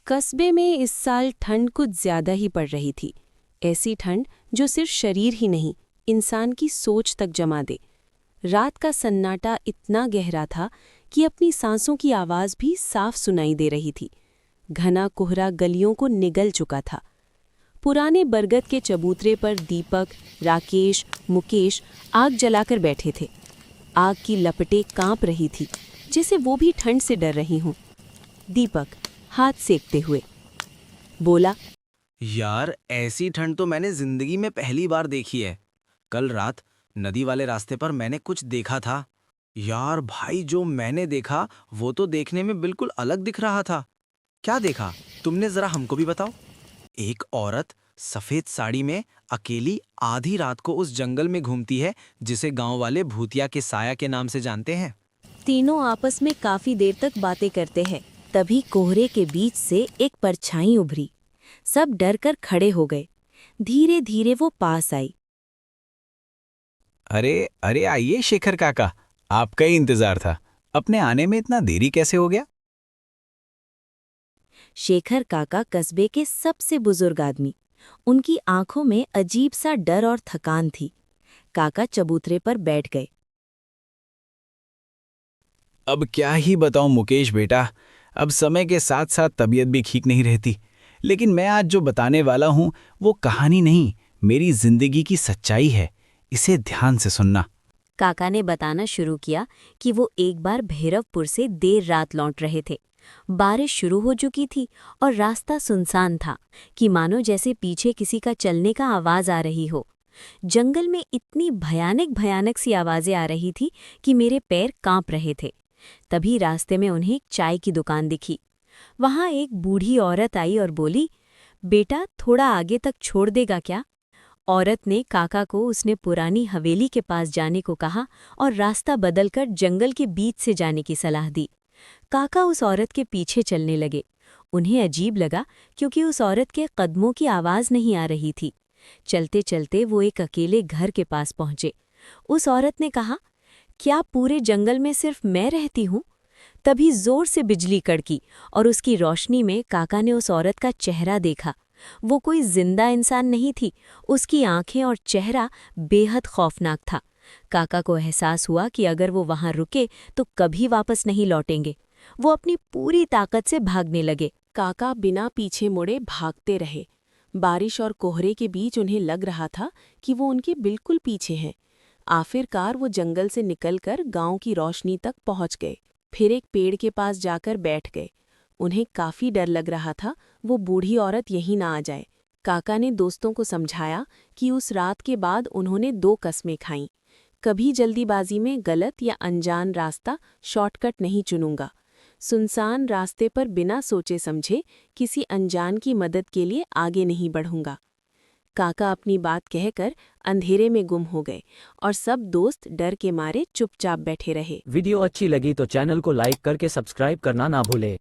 कस्बे में इस साल ठंड कुछ ज्यादा ही पड़ रही थी। ऐसी ठंड जो सिर्फ शरीर ही नहीं, इंसान की सोच तक जमा दे। रात का सन्नाटा इतना गहरा था कि अपनी सांसों की आवाज भी साफ सुनाई दे रही थी। घना कोहरा गलियों को निगल चुका था। पुराने बरगद के चबूतरे पर दीपक, राकेश, मुकेश आग जलाकर बैठे थे। आग की लपटें कांप रही थी, जैसे वो भी ठंड से डर रही हों। दीपक हाथ सेकते हुए बोला, यार ऐसी ठंड तो मैंने जिंदगी में पहली बार देखी है। कल रात नदी वाले रास्ते पर मैंने कुछ देखा था। यार भाई, जो मैंने देखा वो तो देखने में बिल्कुल अलग दिख रहा था। क्या देखा तुमने, जरा हमको भी बताओ। एक औरत सफेद साड़ी में अकेली आधी रात को उस जंगल में घूमती है जिसे गांव वाले भूतिया के साया के नाम से जानते हैं। तीनों आपस में काफी देर तक बातें करते हैं। तभी कोहरे के बीच से एक परछाई उभरी। सब डर कर खड़े हो गए। धीरे धीरे वो पास आई। अरे अरे, आइए शेखर काका, आपका ही इंतजार था। अपने आने में इतना देरी कैसे हो गया? शेखर काका कस्बे के सबसे बुजुर्ग आदमी। उनकी आंखों में अजीब सा डर और थकान थी। काका चबूतरे पर बैठ गए। अब क्या ही बताऊं मुकेश बेटा, अब समय के साथ साथ तबीयत भी ठीक नहीं रहती। लेकिन मैं आज जो बताने वाला हूं वो कहानी नहीं, मेरी जिंदगी की सच्चाई है। इसे ध्यान से सुनना। काका ने बताना शुरू किया कि वो एक बार भैरवपुर से देर रात लौट रहे थे। बारिश शुरू हो चुकी थी और रास्ता सुनसान था कि मानो जैसे पीछे किसी का चलने का आवाज आ रही हो। जंगल में इतनी भयानक भयानक सी आवाजें आ रही थी कि मेरे पैर कांप रहे थे। तभी रास्ते में उन्हें एक चाय की दुकान दिखी। वहां एक बूढ़ी औरत आई और बोली, बेटा थोड़ा आगे तक छोड़ देगा क्या? औरत ने काका को उसने पुरानी हवेली के पास जाने को कहा और रास्ता बदलकर जंगल के बीच से जाने की सलाह दी। काका उस औरत के पीछे चलने लगे। उन्हें अजीब लगा क्योंकि उस औरत के कदमों की आवाज नहीं आ रही थी। चलते चलते वो एक अकेले घर के पास पहुंचे। उस औरत ने कहा, क्या पूरे जंगल में सिर्फ मैं रहती हूँ? तभी जोर से बिजली कड़की और उसकी रोशनी में काका ने उस औरत का चेहरा देखा। वो कोई जिंदा इंसान नहीं थी। उसकी आंखें और चेहरा बेहद खौफनाक था। काका को एहसास हुआ कि अगर वो वहां रुके तो कभी वापस नहीं लौटेंगे। वो अपनी पूरी ताकत से भागने लगे। काका बिना पीछे मुड़े भागते रहे। बारिश और कोहरे के बीच उन्हें लग रहा था कि वो उनके बिल्कुल पीछे हैं। आखिरकार वो जंगल से निकलकर गांव की रोशनी तक पहुंच गए। फिर एक पेड़ के पास जाकर बैठ गए। उन्हें काफी डर लग रहा था वो बूढ़ी औरत यहीं ना आ जाए। काका ने दोस्तों को समझाया कि उस रात के बाद उन्होंने 2 कस्में खाईं। कभी जल्दीबाजी में गलत या अनजान रास्ता शॉर्टकट नहीं चुनूंगा। सुनसान रास्ते पर बिना सोचे समझे किसी अनजान की मदद के लिए आगे नहीं बढ़ूंगा। काका अपनी बात कहकर अंधेरे में गुम हो गए और सब दोस्त डर के मारे चुपचाप बैठे रहे। वीडियो अच्छी लगी तो चैनल को लाइक करके सब्सक्राइब करना ना भूले।